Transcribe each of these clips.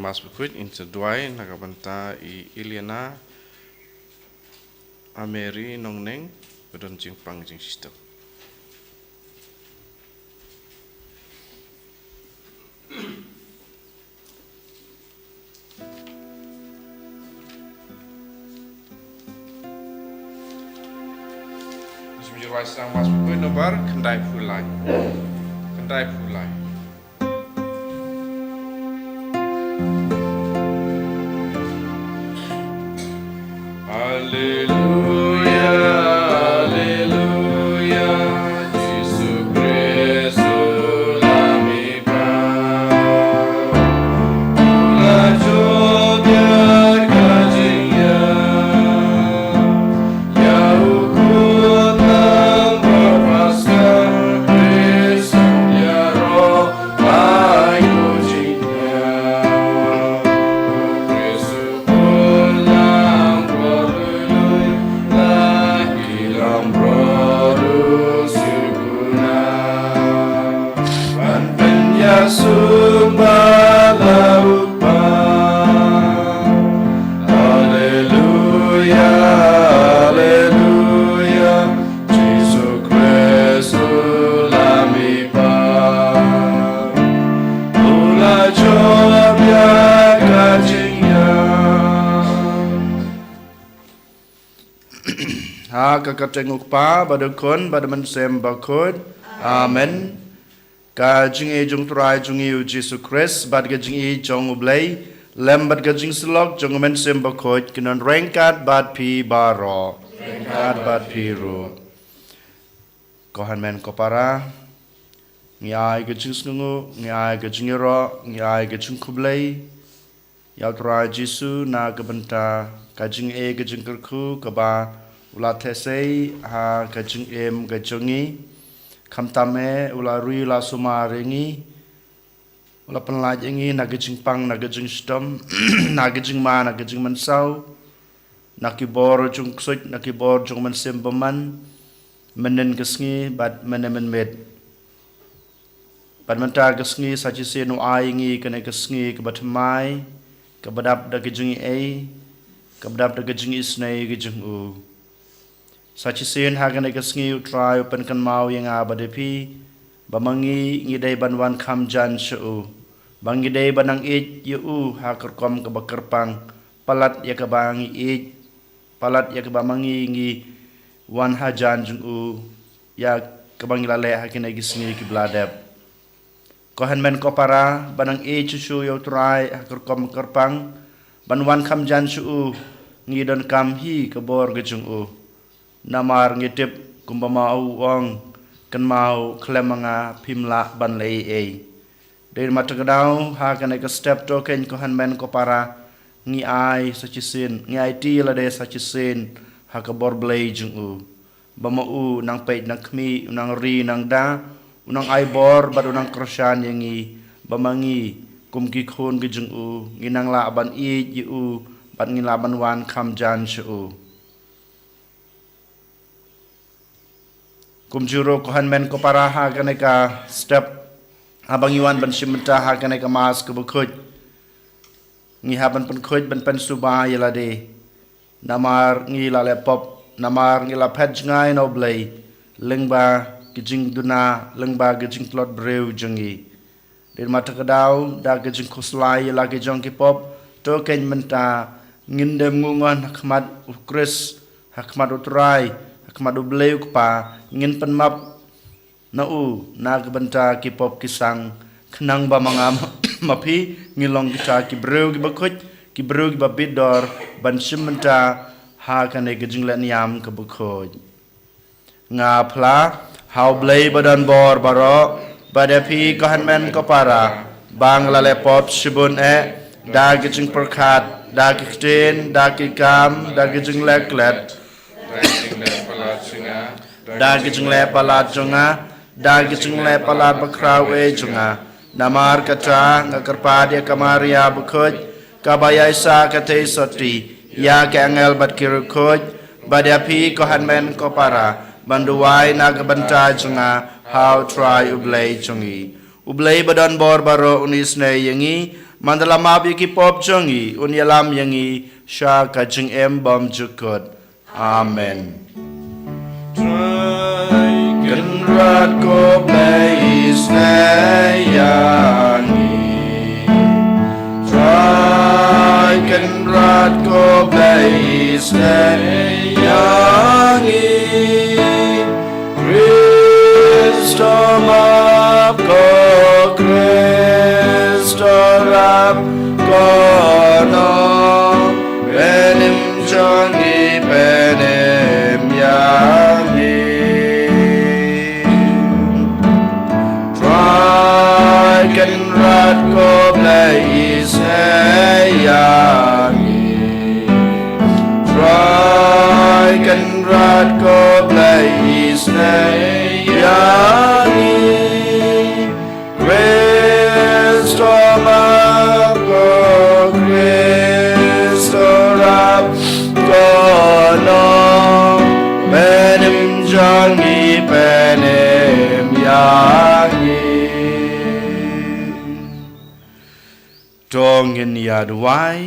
mas bukuit inter duai nakabanta I Iliana Ameri nongneng bedon jing pang jing sistem. Semenjak sang mas bukuit nobar kendai pulai. Haleluya, haleluya, Yesus Kristus lami pau. Ulajo biar kajinya, ya ukut nang berpaskan Kristus ya roh ayu jinya. Kristus pulang sumba laut haleluya, haleluya, Yesus Kristus lami pau. Ulah jawab ya kajinya. Ha kakatenguk pa badukun badamansem bakut. Amen. Ka jing e jung trai jung e Jesu Christ bad ga jing e jong ublay lem bad ga jing slok jong men sem bakot kinon rengkat bad pi baro rengkat bad pi ru kohan men kopara ngai ga jing sngu ngai ga jing ro ngai ga jing kublay ya trai Jesu na ga benta ka jing e ga jing kerku ka ba ula thesei ha ka jing em ga jongi kam tame ula rui la sumaringi ula penlajengi nagajing pang nagajing stom nagajing ma nagajing mansau nakibor jung ksut nakibor jung mansem beman menen kesngi bad menemen med bad menta kesngi saji senu aingi kene kesngi kebatmai kebadap dagajing e kebadap dagajing isnai gajing u sachi sen hagan egasngi utrai open kan mau yang abadepi bamangi ngidai banwan kham jan shu bangidai banang it yu hakar kom kebakerpang palat ya kebangi it palat ya kebamangi ngi wan hajan jung u ya kebangi lale hakin egasngi kibladep kohan men kopara banang it chu yu utrai hakar kom kerpang banwan kham jan shu ngidon kam hi kebor gejung u namar ngitip kumbamau wong kan mau klemanga pimla ban lei e der matagdau ha kan ek step token ko han men ko para ngi ai sachisin ngi ai ti la de sachisin ha ka bor blei jung u bama u nang pe nang khmi nang ri nang da unang ai bor bad unang kroshan yangi bamangi kumki khon gi jung u ngi nang la ban i u ban ngi la ban wan kham jan shu kumjuro kohan men ko para ha kaneka step abang iwan ban simta ha kaneka mas ke bukhut ngi haban pen khut ban pen suba yala de namar ngi la laptop namar ngi la phet ngai no blai lengba kijing duna lengba kijing plot brew jungi der mata kadau da kijing khoslai yala kijong ki pop to ken menta ngindem ngungon hakmat ukris hakmat utrai hakmat ubleu pa ngin penmap na u nag benta ki pop kisang khnang ba mangam mapi ngilong kita ki breu ki bakut ki breu ki babidor ban simenta ha kan e gijing len yam ka bakut nga phla how blei badan bor baro badapi kahan men ko para bang la le pop sibun e da gijing perkhat da ki kten da ki kam da gijing leklet da gijing le palat jonga da gijing le palat bakraw e jonga namar katra ngakarpa dia kamaria bukhoj kabaya isa kate soti ya ke angel bat kirukoj badapi kohan men ko para banduai nagabanta jonga how try ublay jongi ublay badan bor baro unisne yangi Mandalam abi ki pop jongi unyalam yangi sha kajing bom jukut. Amen. Kenrat ko pleis yangi. Try kenrat ko pleis yangi. Kristo map ko Kristo rap ko no penim jongi penim yangi. Try kenrat ko pleis yangi. Try kenrat ko pleis yangi. Kristo mako Kristo rap kono penim jangi penim yangi. Dongin yaduai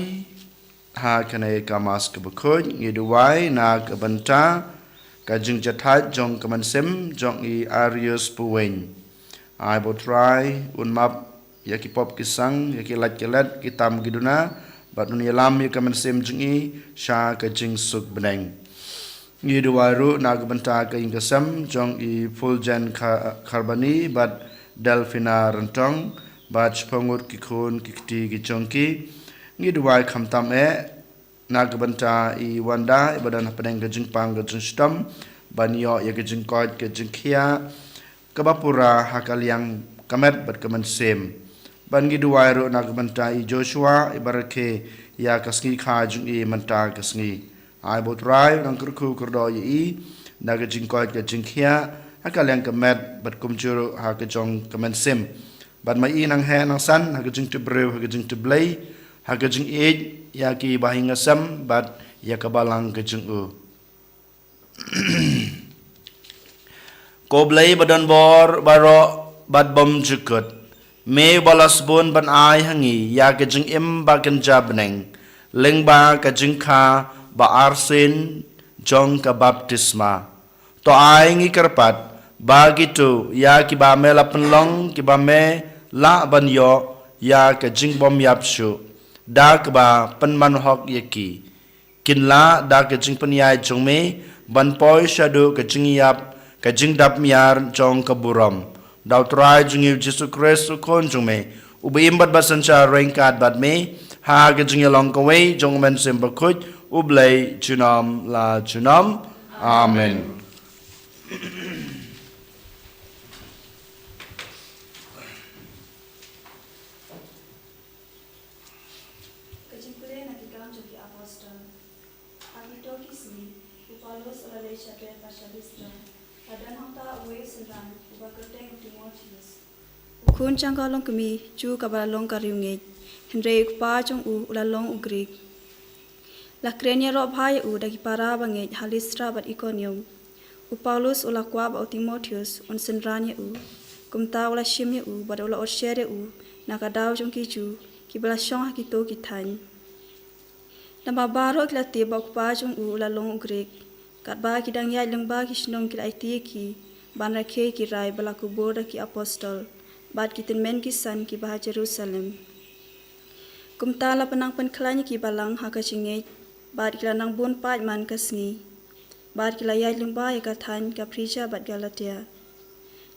ha kanai kamas kebukun yaduai na kebenta kajing jatat jong kemansem jong I Arius puwen. I botrai unmap yaki pop kisang yaki lat kelat kitam giduna bat nun yalam ya kemansem jong I sha kajing suk beneng. Yaduaru na kebenta kajing kesem jong I Fulgen Karbani bat Delphina rentong bat pengut kikun kikti kicongki yaduai kamtam na kebenta I wanda ibadan pedeng kajing pang kajing stam banyo ya kajing kot kajing kia kabapura hakal yang kamet bat kemansem ban giduai ro na kebenta I Joshua ibarake ya kasngi kajing I menta kasngi ai botrai nang kurku kurdo I na kajing kot kajing kia hakal yang kamet bat kumjuru ha kajong kemansem ban mai nang he nang san ha kajing tebreu ha kajing teblai ha kajing ya ki bahinga sam bat ya kabalang kajing Koblai badan bor baro bad bom jukut me balas bon ban ai hangi ya kajing ba kanja beneng lengba kajing kha ba arsin jong ka baptisma to ai ngi kerpat ba gitu ya ki ba me la penlong ki ba me la ban yo ya kajing bom yapshu da ba penman hok yaki kinla da kajing penyai jong me ban poi shadu kajing yap kajing dap miar jong kaburam daw try jong Jesus Christ kon jong me ubi imbat basancha rengkat bat me ha kajing yalong kaway jong men sembakut ublay junam la junam amen. Kun changka long kami chu kabala long kariunge Henry pa chong ula long ugrik la krenia ro bhai dagi para bange halistra bat ikonium Paulus ula kwa ba Timotheus on senranya kumta ula shimye bat ula oshare nakadaw chong kichu kibala shong hakito kithan nama baro klati ba pa chong ula long ugrik kat ba kidang ya lengba kishnong kila iti ki banra ke ki rai bala kubor ki apostol bat kitin men kisan ki bah Jerusalem kumta la panang panklanya ki balang hakachinge bat kila nang bun pat man kasngi bat kila ya lengba ya kathan ka preacher bat Galatia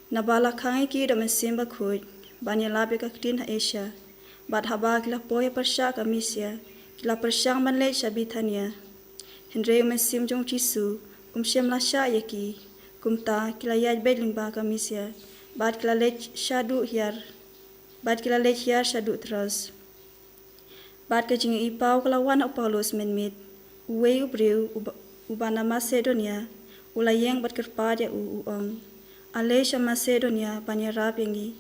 na bala khangi ki damen simba khoj banya labe ka tin ha Asia bat haba kila poya persya ka Misia kila persyang man le Bithania Henry men sim jong Jisu shem la sha yaki kumta kila ya be lengba ka Misia bat kila lech shadu hiar shadu tras bat ka jingi ipau kala wan Apollos menmit uwe ubreu ubana Macedonia ulayeng bat kerpada uong alesha Macedonia banya rap yangi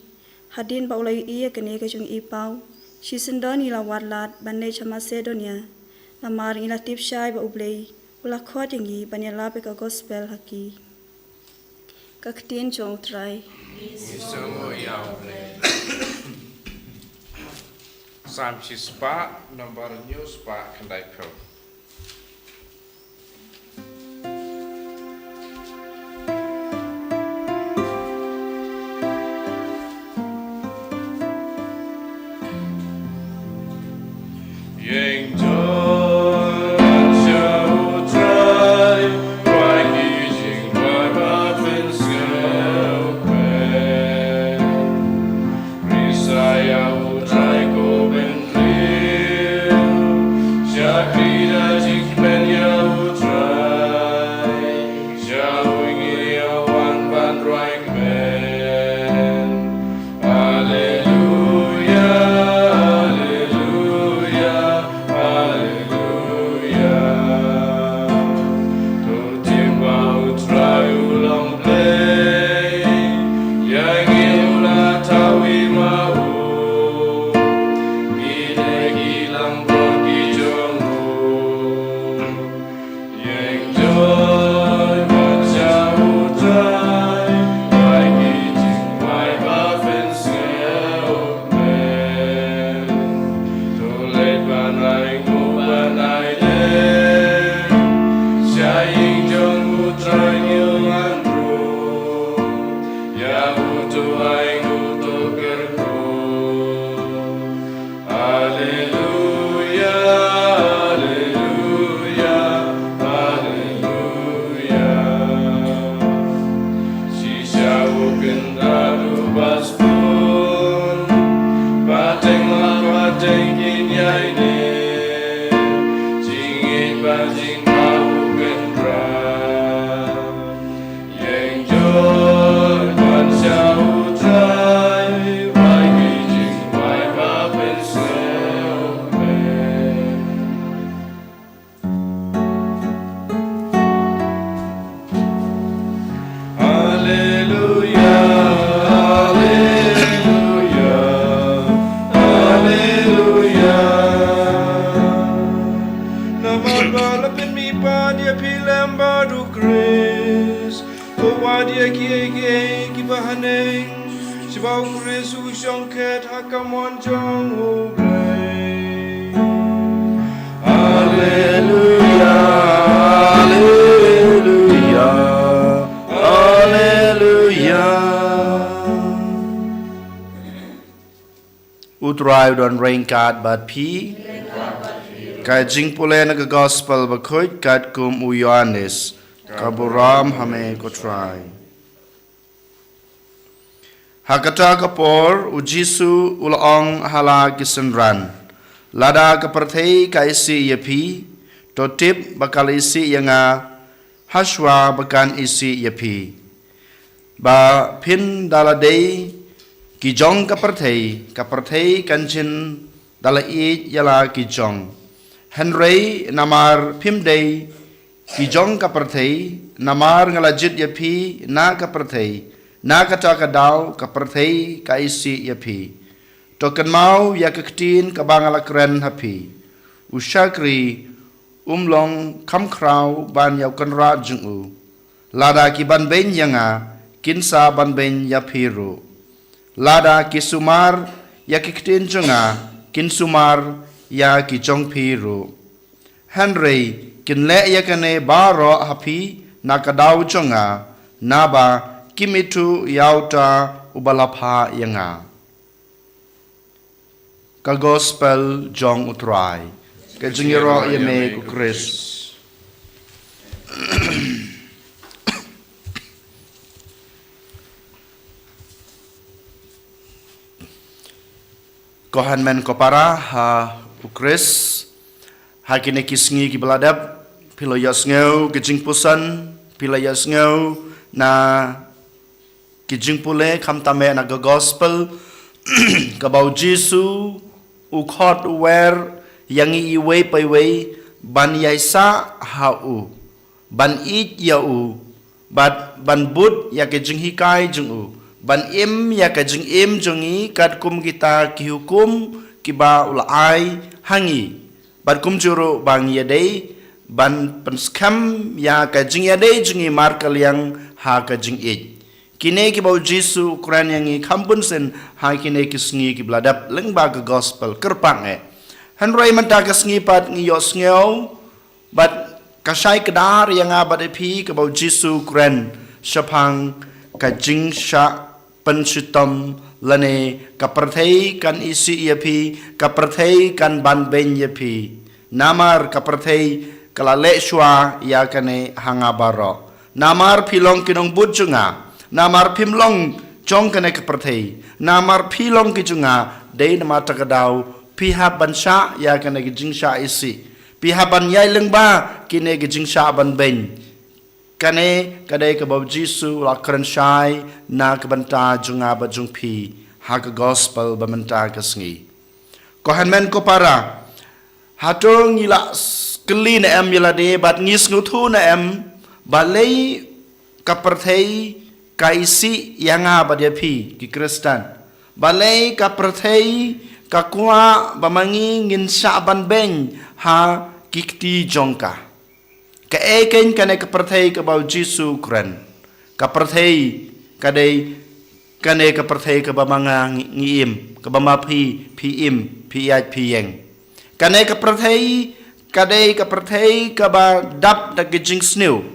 hadin ba ulay iya kene ka jingi ipau shisendoni la warlat banlecha Macedonia na maring ila tip shai ba ublay ula khot yangi banya labe ka gospel haki kaktin chong try 30 spa nomor news spa kendai pel. Utrai don rain card but P. Kai jing pule na gospel bakoit kat kum u Yohanes. Kaburam hame ko try. Hakata kapor u Jisu ulaong hala kisenran. Lada kaperthei ka isi yapi. Totip bakal isi yanga. Hashwa bakan isi yapi. Ba pin daladei. Kijong kaperthei kanchin dalai yala kijong. Henry namar pimdei kijong kaperthei namar ngalajit yapi na kaperthei na kata kadau kaperthei kaisi yapi. Token mau yakaktin kabangala kren hapi. Ushakri umlong kamkrau ban yaukan rajungu. Lada ki ban ben yanga kinsa ban ben yapiru. Lada kisumar ya kiktin jonga kinsumar ya kijong piru. Henry kinle ya kane baro hapi nakadaw jonga naba kimitu yauta ubalapha yanga. Ka gospel jong utrai. Ka jingiro yame ku Chris. Kohan men kopara ha ukris ha kine kisngi ki beladap pila yasngau kijing pusan pila yasngau na kijing pule kam tame na gospel kabau Jisu ukhot wer yangi iwe paiwe ban yaisa ha u ban it ya u ban bud ya kijing hikai jung u ban im ya kajing im jongi kat kum kita ki hukum ki ba ulai hangi ban kum juru bang ya dei ban penskam ya kajing ya dei jongi markal yang ha kajing it Kini ki bau Jesu Ukraine yang i kampun sen hai kini ki sngi ki bladap lengba ke gospel kerpang Henry menta ke sngi pat ngi yo sngew bat kasai kedar yang abad pi ke bau Jesu Ukraine syapang ka jingsha pensutom lane ka perthei kan isi ia pi ka perthei kan ban ben ia pi namar ka perthei kala le shwa ya kane hangabaro namar pilong kinong bujunga namar pimlong jong kane ke perthei namar pilong ki junga dei nama takadau pihak bansha ya kane ke jingsha isi pihak ban yai lengba kine ke jingsha ban ben kane kadai ke bau Jesu la kren shai na ke banta junga ba jung pi ha ke gospel ba menta ke sngi ko hanmen ko para hatong ila keli na em yala de bat ngis ngutu na em balei ka perthei kaisi yang ba dia pi ki Kristen balai ka perthei ka kwa bamangi ngin sa ban ben ha kikti jongka ka eken kane ka perthei ka bau Jesu kren ka perthei kadai kane ka perthei ka bamanga ngiem ka bama pi im pi ai pi yang kane ka perthei kadai ka perthei ka ba dap da gijing snew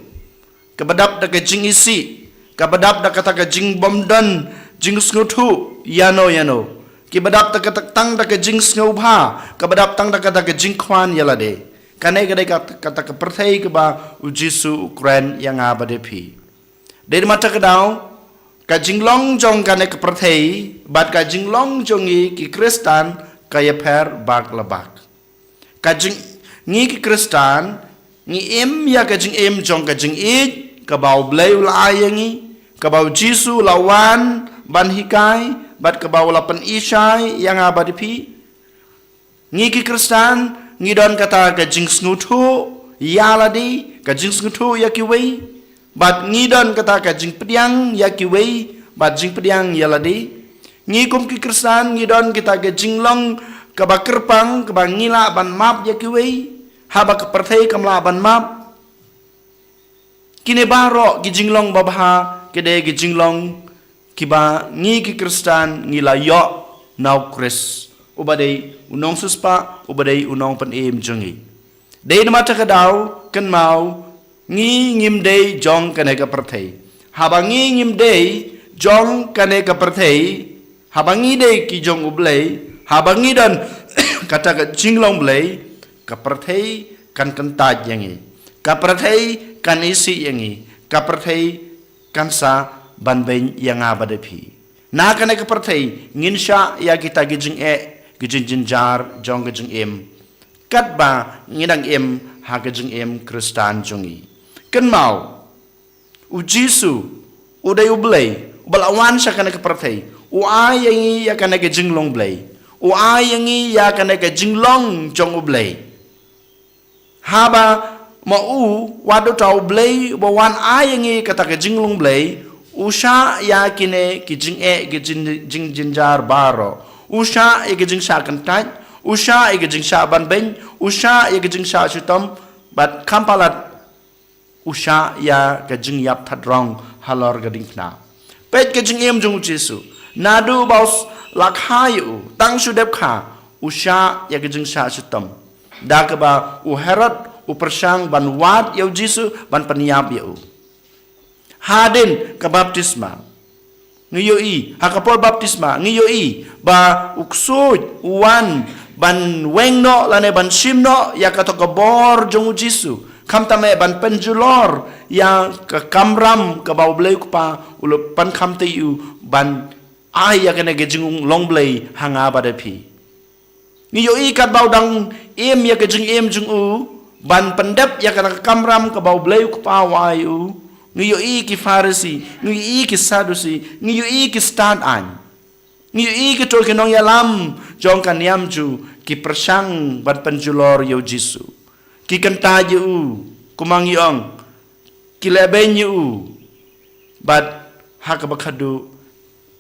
ka ba dap da gijing isi kabadap da kata ka jing bomdan jing sngutu yano ki badap da kata tang da ka jing snubha kabadap tang da kata ka jing kwan yalade kanai kadai kata ka perthei ka ba Jesu Ukraine yang abade pi dari mata kedau ka jing long jong kanai ka perthei bat ka jing long jongi ki Kristen kaya per bak labak ka jing ngi ki Kristen ngi em ya ka jing em jong ka jing ka bau blai ulayangi ka bau Jesu lawan ban hikai bat ka bau lapan isai yang abadi pi ngi ki Kristen ngi don kata ka jing snutu yaladi ka jing snutu yakiwei bat ngi don kata ka jing pediang yakiwei bat jing pediang yaladi ngi kum ki Kristen ngi don kita ka jing long ka ba kerpang ka ba ngila ban map yakiwei haba ka perthei kamla ban map kine baro gijinglong babha kede gijinglong kiba ngi ki Kristen ngila yo nau Kris ubadai unong suspa ubadai unong pan em jongi dei mata kadau kan mau ngi ngim dei jong kane ka perthei haba ngi ngim dei jong kane ka perthei haba ngi dei ki jong ublei haba ngi dan kata ka jinglong blei ka perthei kan kentaj yangi ka perthei kan isi yangi ka perthei kan sa ban ben yang abadapi na kan ka perthei ngin sha ya kita gijing gijing jinjar jong gijing em kat ba ngidang em ha gijing em Kristen jongi kan mau u Jesu udai ublei balawan sha kan ka perthei u ai yangi ya kan ka jinglong blei u ai yangi ya kan ka jinglong jong ublei haba mau wadu tau blei bawan ayangi kata ke jinglung blei usha ya kine ki jing jinjar baro usha e ke jing sha kantai usha e ke jing sha ban ben usha e ke jing sha chutom bat kampalat usha ya ke jing yap thadrong halor gading na pet ke jing em jung Jesu nadu baus lakhayu tang sudep kha usha ya ke jing sha chutom dakaba u Herod upersang ban wat yau Jesu ban peniap yau hadin ke baptisma ngiyoi hakapol baptisma ngiyoi ba uksud uwan ban wengno lane ban simno ya kato kebor jong Jesu kam tame ban penjulor ya ke kamram ke bau blei kupa ulu pan kam tiu ban ai ya kene gejing long blei hanga badapi ngiyoi kat bau dang em ya gejing em jung u ban pendep ya kana kamram ke bau bleu ke pawayu ngiyo ki Farisi ngiyo ki Sadusi ngiyo ki stand an ngiyo ki tol kenong yalam jong kan yamju ki persang ban penjulor yo Jesu ki kenta yu kumang yong ki leben yu bat hakabakadu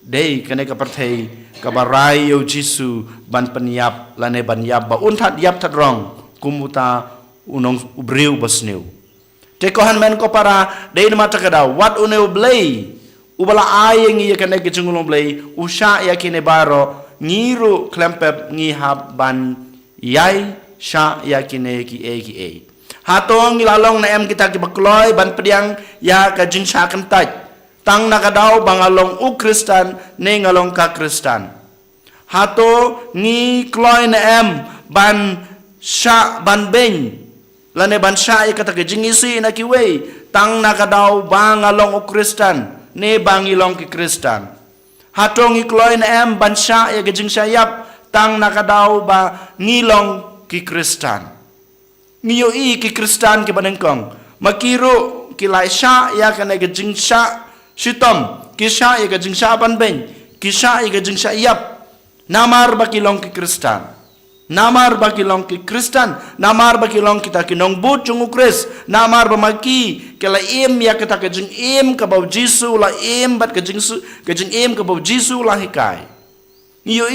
dei kane ka perthei ka barai yo Jesu ban peniap lane ban yap ba untat yap tadrong kumuta unong ubriu basneu te kohan men ko para dei mata kada wat uneu blei ubala ay ngi yakane ke jungulong blay usha yakine baro ngiru klempep ngi hab ban yai sha yakine ki hatong ngilalong na em kita ki bakloy ban pediang ya ka jing sha kan taj tang nakadaw bangalong u Kristan ne ngalong ka Kristan hato ngi kloy na em ban sha ban ben lane ban sha ikata ke jing isi na ki wei tang nakadaw bangalong u Kristan ne bangilong ki Kristan hatong ikloy na em ban sha ya ke jing sha yap tang nakadaw ba ngilong ki Kristan ngiyo ki Kristan ki banengkong makiro ki lai sha ya ka ne ke jing sha shitom ki sha ya ke jing sha ban ben ki sha ya ke jing sha yap namar bakilong ki Kristan namar bakilong ki Kristan namar bakilong kita kinong but jung Kris namar bamaki kala im ya kita ke jing im ka bau Jisu la im bat ke jing im ka bau Jisu la hikai iyo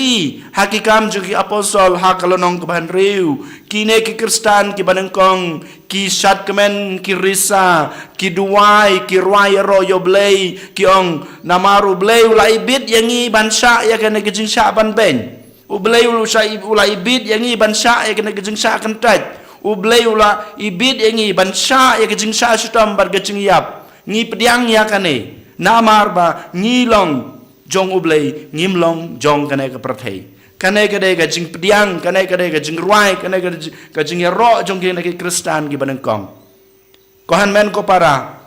hakikam jung ki apostol hakalonong kaban riu kine ki Kristan ki banengkong ki shat kemen ki risa ki duai ki ruai royo blay ki ong namaru blay ula ibit yangi bansa ya kene ke jing sha ban ben ublay ula ibit yangi bansa ya kene ke jing sha kan taj ublay ula ibit yangi bansa ya ke jing sha sutam bar ke jing yap ngi pediang ya kane namar ba ngilong jong ublay ngimlong jong kane ke prathai kane ke de ga jing pediang kane ke de ga jing ruai kane ke jing ro jong ke ke Kristan ki banengkong kohan men ko para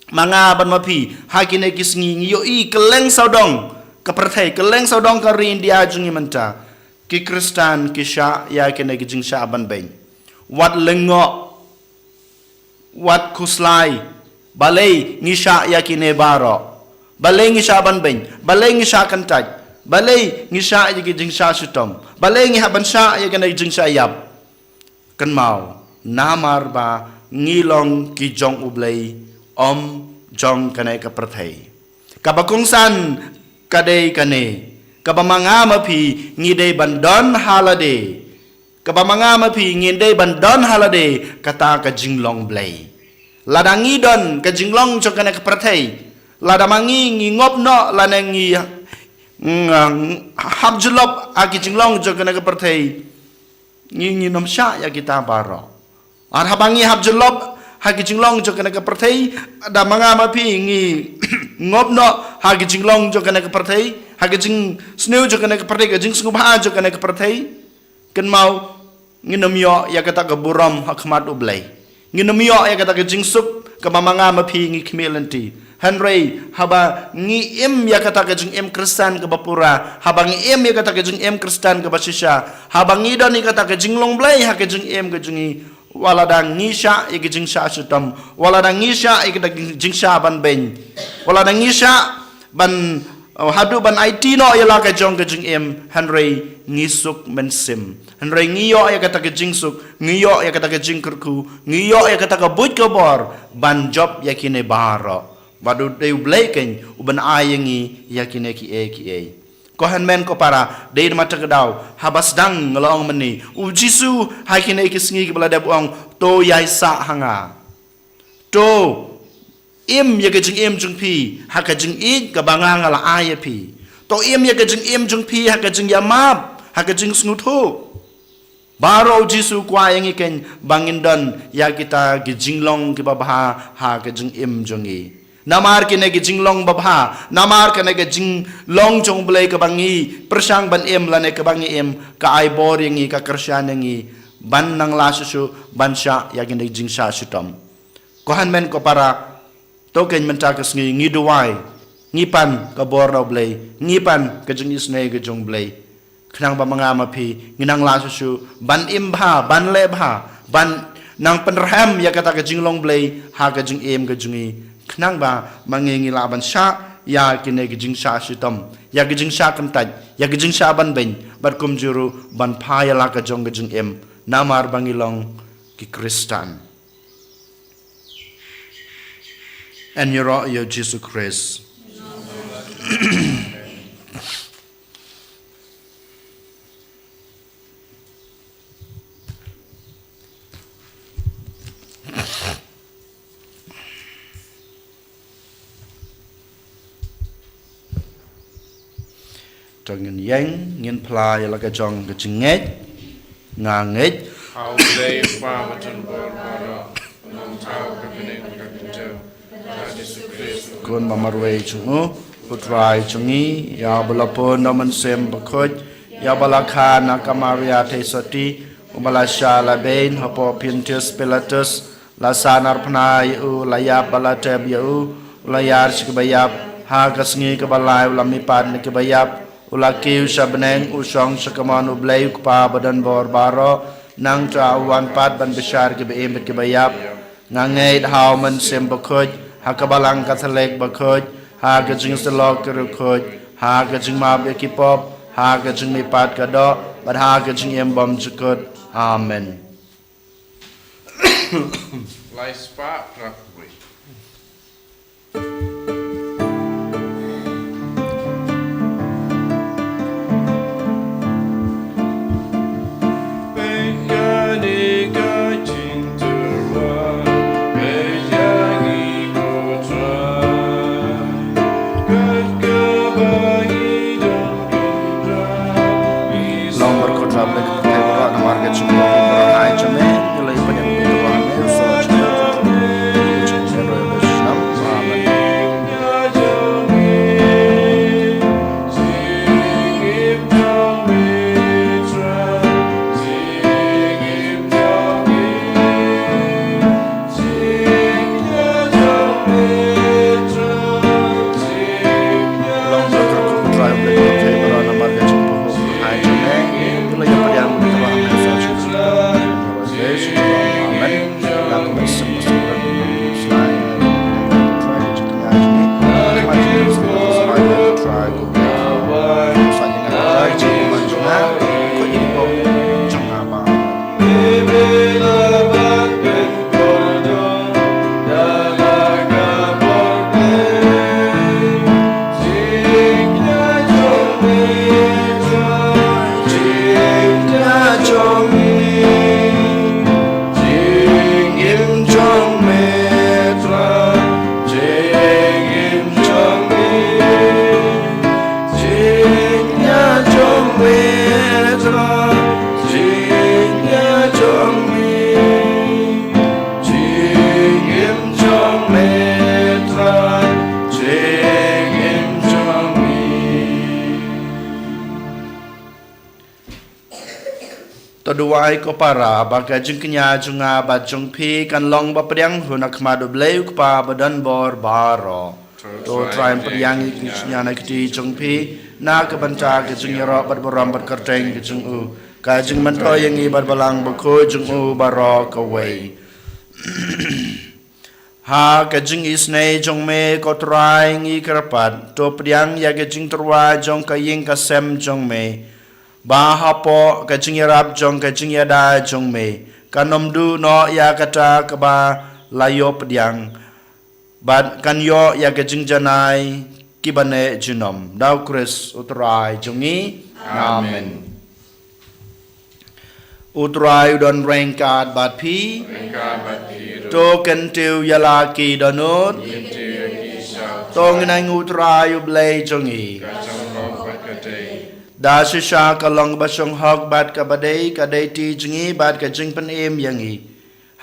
manga ban mapi hakine kisngi ngiyo keleng saudong ke prathai keleng saudong ka ri India jungi menta ki Kristan ki sha ya kene ke jing sha ban ben wat lengo wat kuslai balai ngisha ya kine baro balai ngisha ban ben balai ngisha kan taj balai ngisha ya ke jing sha sutom balai ngi haban sha ya kene jing sha yap kan mau namar ba ngilong ki jong ublay jong kane ka prathai kabakungsan kadai kane kabamanga mapi ngidei bandon halade kabamanga mapi ngidei bandon halade kata ka jinglong blay ladangi don ka jinglong jong kane ka prathai ladamangi ngi ngopno lanangi habjulop aki jinglong jong kane ka prathai ngi nom sha ya kita baro ar habangi habjulop hagi jinglong jong kane ka prathai da manga mapi ngi ngopno hagi jinglong jong kane ka prathai hagi jing sneu jong kane ka prathai ka jing sngubha jong kane ka prathai ken mau ngi nom yo ya kata ka buram hakmat ublay ngi nom yo ya kata ka jing sup ka manga mapi ngi khmelanti Henry haba ngi im ya kata ke jing im Kristan ke bapura haba ngi im ya kata ke jing im Kristan ke basisha haba ngi don ni kata ke jing long blay ha ke jing im ke jingi wala dang ngi sha ya ke jing sha sutam wala dang ngi sha ya ke jing sha ban ben wala dang ngi sha ban hadu ban IT no ya la ke jong ke jing im Henry ngi suk men sim Henry ngi yo ya kata ke jing suk ngi yo ya kata ke jing kurku ngi yo ya kata ke buj ke bor ban job ya kine baro Badu deu bleken uban ayengi yakine ki kohan men ko para dei mata kedau habas dang ngelong meni u Jisu hakine ki sngi ki balada buang to yai sa hanga to im ya ke jing im jung pi ha ka jing I ka banga ngala aya pi to im ya ke jing im jung pi ha ka jing yamap ha ka jing snutu baro Jisu kwa yengi ken bangindon ya kita ki jinglong ki babha ha ka jing im jungi namar kene ke jinglong babha namar kene ke jinglong jong blay ka bangi persang ban em lane ka bangi em ka ai bor yangi ka kersyan yangi ban nang lasusu bansha yagin jing sha sutom kohan men ko para token menta ka sngi ngiduwai ngipan ka bor raw blay ngipan ka jing isne ka jong blay khnang ba mga mapi nginang lasusu ban im bha ban le bha ban nang penraham ya kata ka jinglong blay ha ka jing em ka jungi Kenang ba mangengi laban sha ya kine gijing sha shitom ya gijing sha kantaj ya gijing sha ban ben bar kumjuru ban phaya la ka jong gijing em namar bangilong ki Kristan and your Jesus Christ ka ngin yang ngin plai la ka jong ka chinget ngangit How play Father John Barbara, long tau kabinet kakinjau, Yesus Kristus. kun mamarwe chungu utrai chungi ya balapon naman sem bakoj ya balakha na kamaria tesoti umala shala bain hapo pintus pilatus la sanar pnai u la ya balateb yu la yar shikbayap ha kasngi kabalai ulami pan kibayap ulakiu shabneng usong shakaman ublay pa badan bor baro nang trawan pat ban bishar ke beem ke bayap ngangait how man sem bakoj hakabalang kathalek bakoj ha gajing selok ke rukoj ha gajing mab ekipop ha gajing mi pat kado bad ha gajing embom jukut amen Lai spa prakwe. Toduai ko para baga jengknya junga bajong pi kan long ba priang hunak madu bleu pa badan bor baro to try priang iknya na kiti jong pi na ka banta ke jeng ro bad boram bad kerteng ke jeng u ka jeng man to yang i bad balang ba ko jeng u baro ka wei ha ka jeng isne jong me ko try ngi kerpat to priang ya ke jeng terwa jong ka ying ka sem jong me ba hapo kajing yarab jong kajing yada jong me kanom du no ya kata kaba layo pediang bad kan yo ya kajing janai kibane jinom dau kris utrai jongi amen utrai don rengkat bad pi to kentiu yalaki donut to nginai utrai ublay jongi da shisha ka long ba shong hok bat ka badai ka dai ti jingi bat ka jing pen em yangi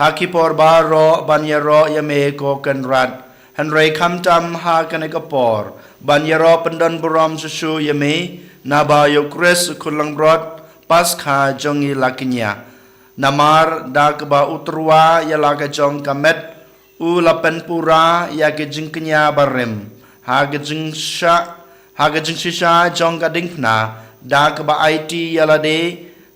haki por ba ro ban ya ro ya me ko kan rat han rei kham tam ha kan ka por ban ya ro pendan buram su ya me na ba yo kres kulang brot pas kha jongi lakinya namar da ka ba utrwa ya la ka jong kamet u la pen pura ya ke jing knya barem ha ke jing shisha jong ka ding na da ka ba IT yala de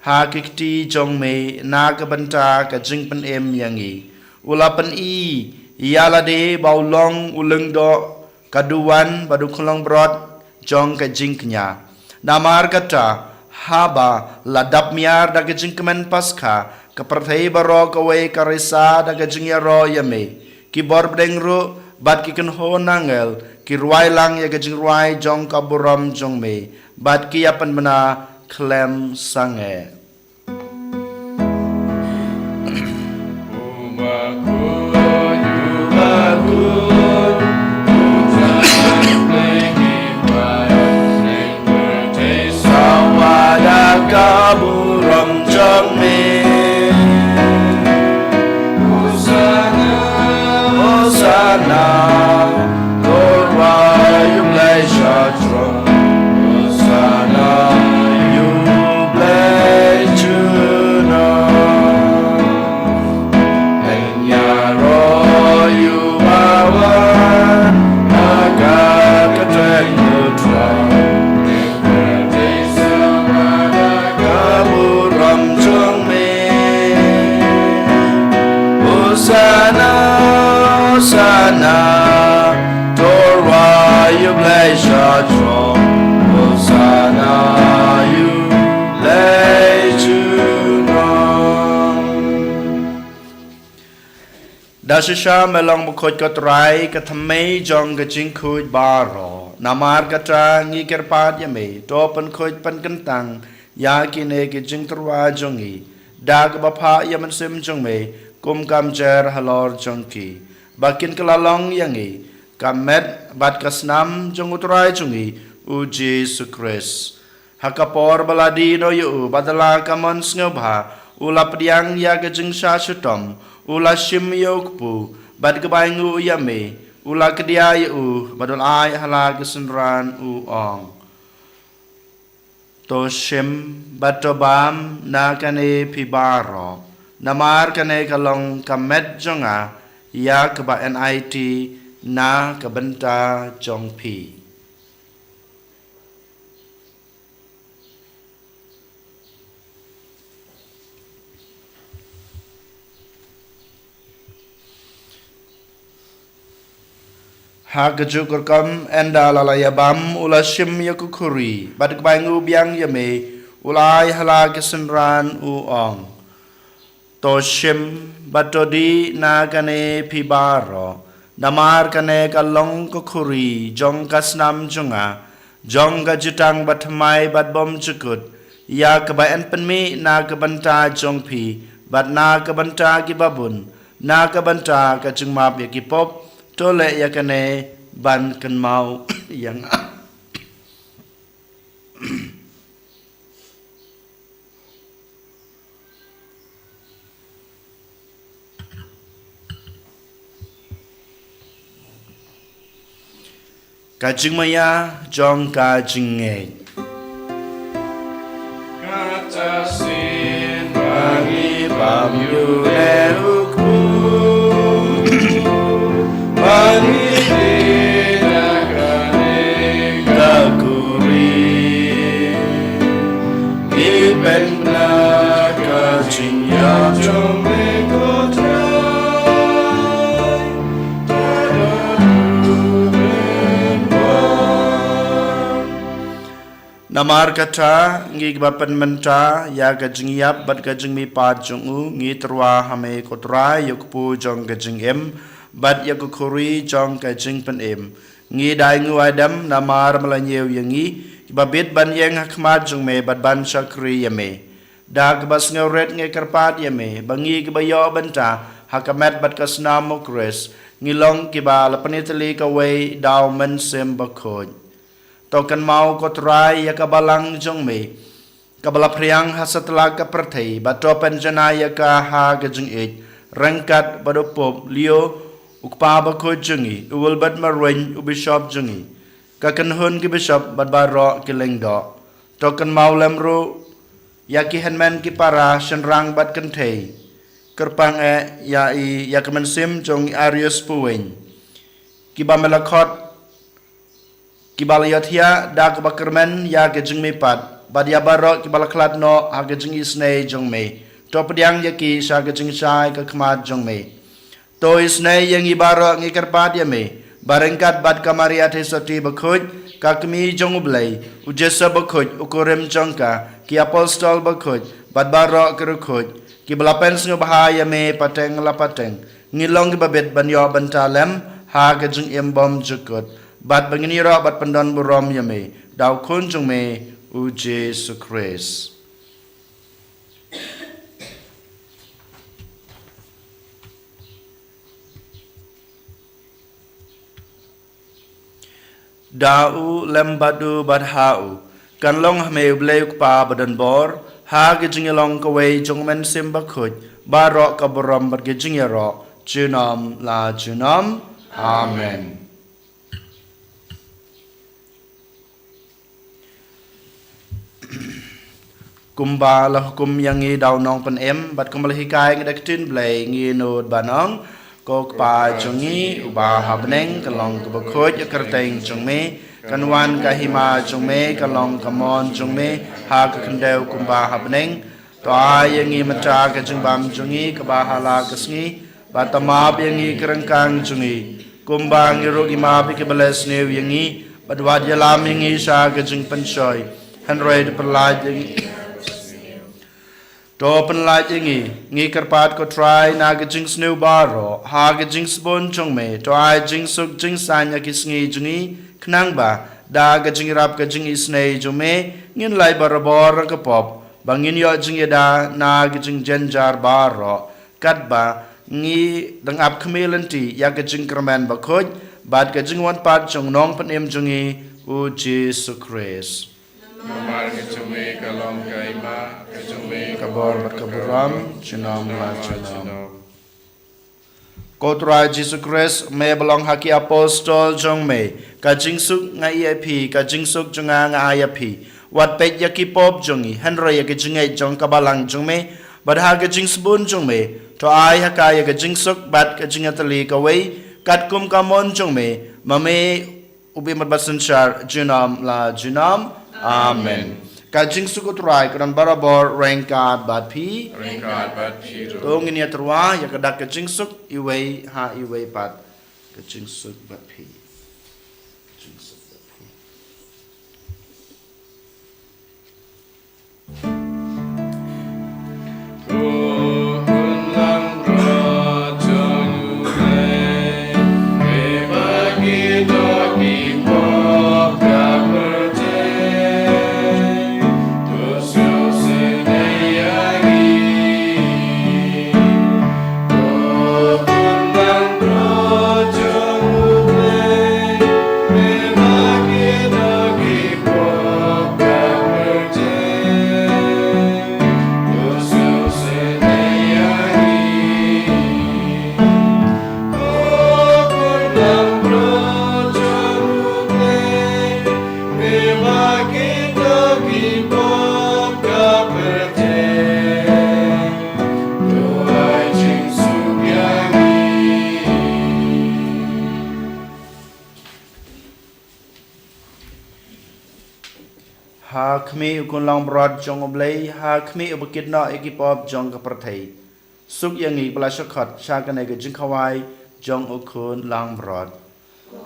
ha kikti jong me na ka banta ka jing pen em yangi ula pen i yala de bau long ulung do kaduan badu khulong brot jong ka jing knya namar kata haba ladap miar da ka jing kemen paska ka perthai baro ka we ka risa da ka jing ya ro yame ki bor bdeng ru bat ki kan ho nangel ki ruai lang ya ka jing ruai jong ka buram jong me bat ki apan mana klem sange Hosanna, Hosanna, Torah, you bless your throne. Hosanna, you bless you know. Dasisha melong bukot kotrai katamay jong gajing kuj baro. Namar katra ngikir pad yame, topan kuj pan kentang, yakine gajing terwa jongi. Dag bapa yaman sim jong me, kum kam jer halor jongki. Bakin kelalong yangi, kamet bat kasnam jong utrai jongi, u Jesu Christ. Hakapor baladino yu badala kamon snobha, ula priang ya gajing syashutom, ula shim yokpu, bad gabaingu yame, ula kedia yu, badul ay halag senran u ong. To shim batobam na kane pibaro, namar kane kalong kamet jonga, ya keba NIT na kabenta jong pi. Hagajuk kam enda lalayabam ula shim yakukuri bad baingu biang yame ulai hala kesenran u ong to shim batodi na kane pibaro namar kane kalong kukuri jong kasnam jonga jong gajutang batmai bad bom cukut ya kebaen penmi na kebanta jong pi bad na kebanta kibabun na kebanta kajung map yakipop tole yakane ban kan mau yang kajing maya jong kajing nge Kata sin bagi bam yu leukku bagi Namar kata ngi bapan menta ya gajing yap bat gajing mi pat jong u ngi terwa hame kotra yukpu jong gajing em bat yakukuri jong gajing pen em ngi dai ngu adam namar melanyew yangi babit ban yang hakmat jong me bat ban shakri yame dag bas ngawret ngi karpat yame bangi gibayo benta hakamet bat kasnam mokres ngilong kiba lapanitali kaway daw men sem bakod tokan mau kotrai ya kabalang jong me kabala priang hasatla ka perthai bato penjana ya ka ha gajing it rangkat badopop leo ukpa ba ko jungi uwal bat marwen u bishop jungi ka kanhun ki bishop bat baro ki lengdo tokan mau lemro ya ki henman ki para shenrang bat kanthei kerpang ya i ya kemensim jong arius puwen ki ba melakot Kibala yathia dak bakermen ya gejing me pat badia baro kibala klat no ha gejing isne jong me to pediang yaki sha gejing shai ka khmat jong me to isne yang ibaro ngi karpat ya me barengkat bad kamaria the soti bakhuj ka kmi jong ublai ujesa bakhuj ukorem jongka ki apostol bakhuj bad baro kerukhuj kibala pens ngo bahaya me pateng la pateng ngilong ki babet banyo bantalem ha gejing embom jukut bat bangini ra bat pandan buram yame daw kun jong me u Jesu Christ dau lembadu badhau kan long me bleuk pa badan bor ha gijing long kaway jong men simba khuj barok ka buram bat gijing ro junam la junam amen. Kumba la hukum yang ngi daw nong pen em bat kumbal hikai ngi daktin blai ngi nod banong ko pa jongi uba habneng kalong ko bakhoj kerteng jongme kanwan ka hima jongme kalong kamon jongme ha ka khandeu kumba habneng to ay ngi mata ka jongbam jongi ka ba hala kasngi Batama yangi kerengkang jungi. Kumbang irugi ma bi kebeles new yangi. Badwad yalam yangi sha gajing pensoy. Henry de perlaj yangi. Do penlaj yangi. Ngi kerpat ko try na gajing snew baro. Ha gajing spon jong me. To ai jing suk jing sanya kis ngi jungi. Knang ba. Da gajing rap gajing isnei jume. Ngin lai barabor ke pop. Bangin yo jing yada na gajing jenjar baro. Kat ba. Ngi dengap kemelanti ya gajing kerman bakoj bad gajing wan pat jong nong panem jongi u Jesus Christ Namar kecume kalom kaima kecume kabor bat kaburam chinam la chinam Kotra Jesus Christ me belong haki apostol jong me gajing suk nga IAP gajing suk jonga nga IAP wat pet yaki pop jongi henry ya gajing ai jong kabalang jong me bad ha gajing spoon jong me to ai hakaya gajing suk bat gajing atali kawai kat kum kamon jong me mame ubi mat basan shar junam la junam amen gajing suk utrai kan barabor rengkat bat pi ringkat bat piru tong ini atrwa ya kadak gajing suk iwei ha iwei bat gajing suk bat pi gajing suk bat pi ha khmi ukun long brod jong oblei ha khmi ubakit no ekipop jong kaprathai suk yangi plasakhat shakane ge jingkhawai jong ukun long brod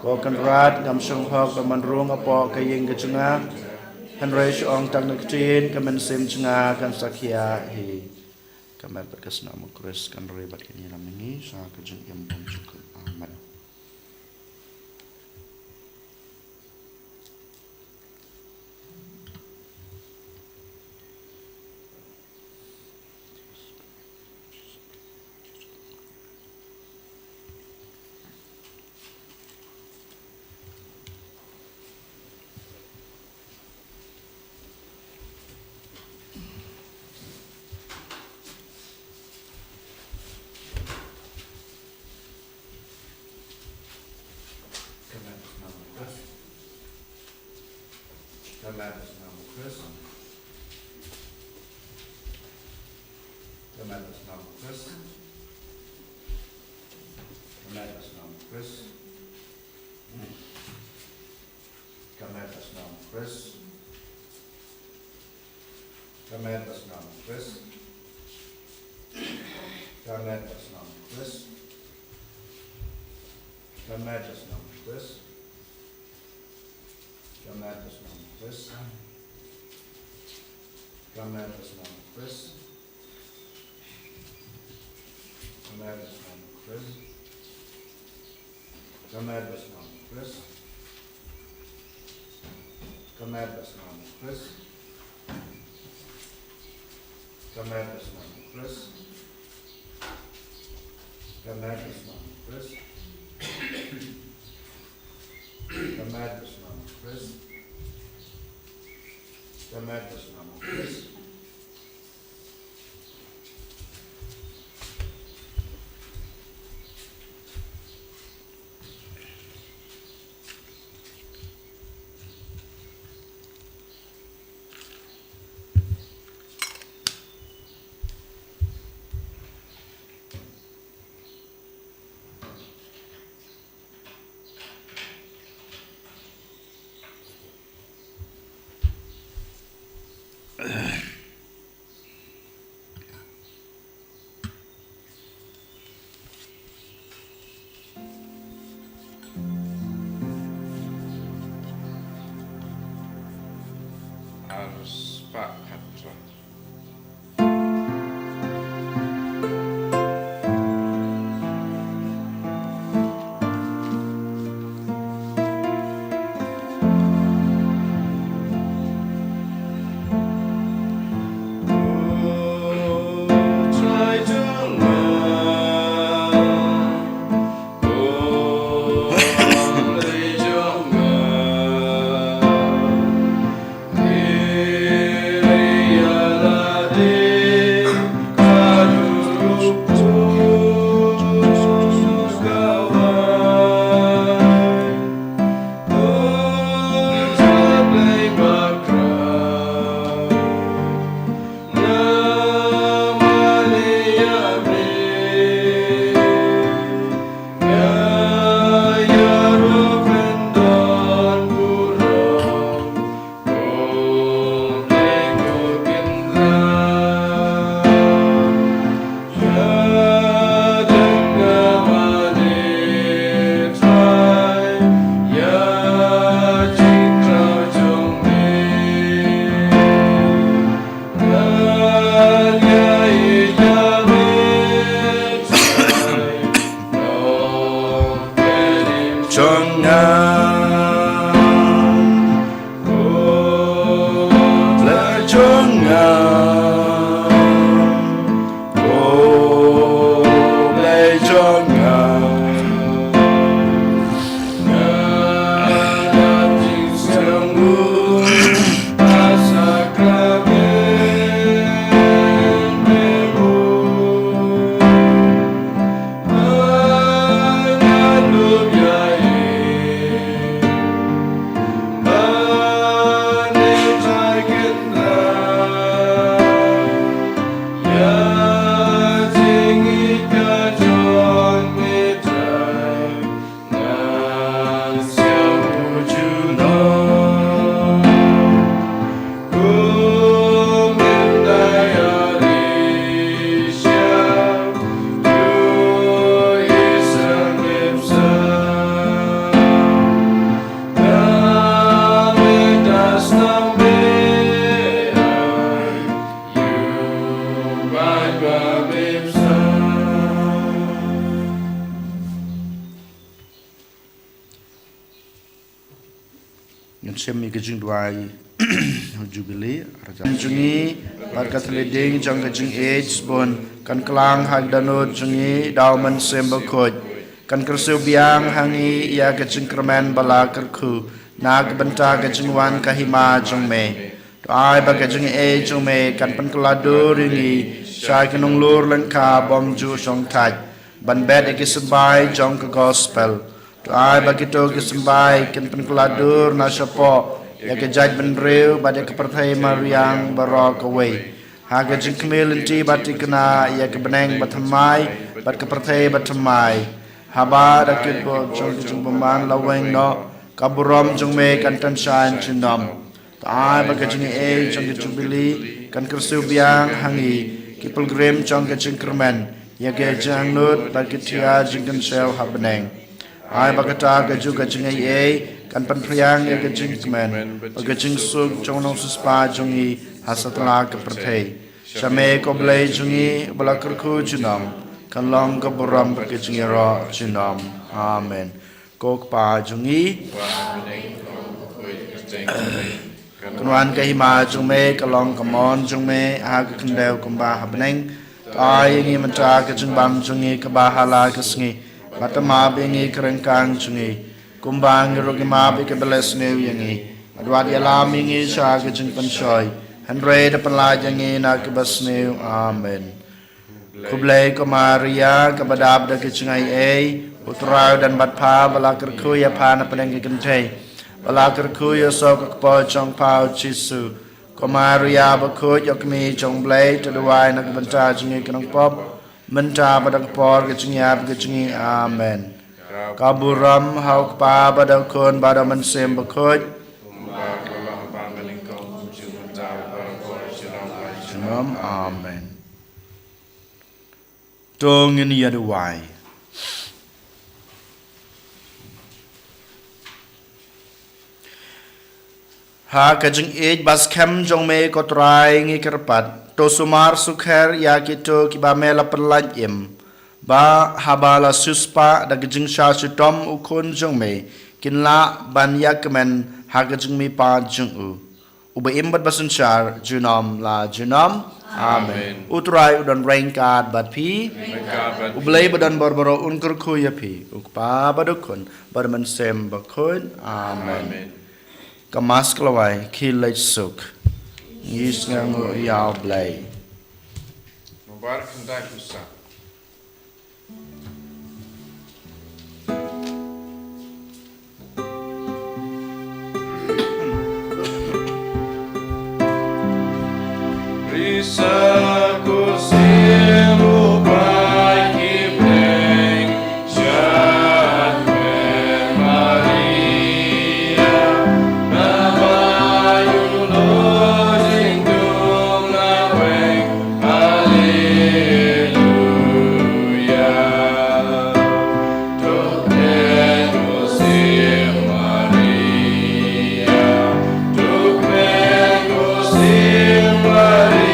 ko kan rat ngam song hok man rung apo kayeng ge chunga henry ong tang naktin kamen sim chunga kan sakhia hi kamen berkasna mukris kan rebat kini namingi sa ke jing yam pon cukup aman Pak Hatra. Semi kejing duai jubilee jungi barkat leading jang kejing age bon kan kelang hag danut jungi dauman semba khoj kan kersu biang hangi ya kejing kermen bala kerku nag benta kejing wan kahima jung me to ai ba kejing age jung me kan pen keladu ringi shai kenung lur lengka bom ju song taj ban bed ekisabai jong ke gospel to ai bagito kesembai ken penkeladur na syapo ya ke jaj benreu bade ke perthai mariang barok away ha ke jingkmel inti bati kena ya ke beneng bathamai bat ke perthai bathamai haba dakit bo jong jing pemban laweng no kaburom jong me kan tan shan chinam to ai ba ke jing e jong jubilee kan kersu biang hangi ki pilgrim jong ke jingkermen ya ke jang nut bagi tia jingkan sel habeneng ai bagata gaju gajing ai kan pan priang ya gajing kemen gajing sug jong nong suspa jongi hasatla ke perthai shame ko blai jongi balakar khu junam kan long ka buram gajing ro junam amen kok pa jongi kanwan ka hima jongme kalong kamon jongme ha ka kendeu kumba habneng ai ngi mata gajing bam jongi ka bahala ka sngi Matama bingi kerengkang jungi kumbang rogi mabi ke beles new yangi adwad yalam ingi sha ke jing pansoy Henry de penlajangi na ke bas new amen kublai ko Maria ke badab de ke jingai utrau dan batpa bala kerku ya pana peneng ke kentai bala kerku ya so ke po chong pau chisu ko Maria bakut yakmi chong blai to duai na ke banta jingi kenong pop Menta badak por kecingap kecingi amen. Kaburam hauk pa badak kon badak mensem bakut. Shalom amen. Tongin yaduai. Ha kajing ej bas kem jong me kotrai ngi kerpat. To sumar sukher ya kito kiba mela perlan im. Ba habala suspa da kajing sha sutom ukun jong me. Kinla ban yakmen ha kajing mi pa jong u. Uba imbat basun syar junam la junam. Amen. Utrai udan rainkat bat pi. Ublay badan barbaro unkur kuya pi. Ukpa badukun barman sem bakun. Amen. Kamas kelawai kilai suk. Yis ngangu yau blay. Mubarak hendak bisa. Risaku silu pagi pleng syat Maria Nabayu lo jingdum naweng haleluya Tuhan usir Maria Tuhan usir Maria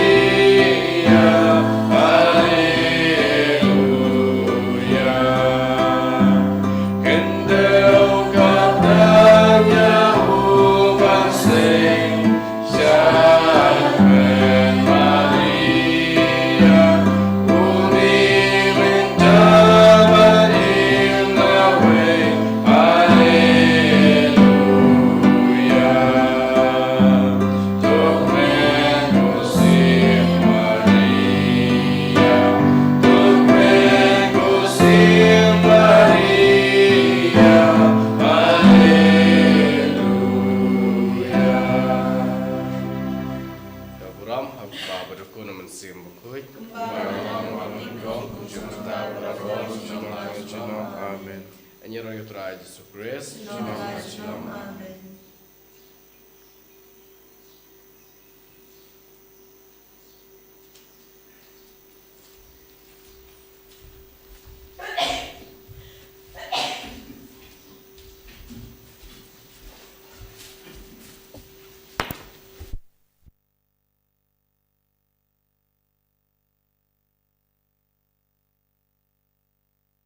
Amen. Yesus Kristus,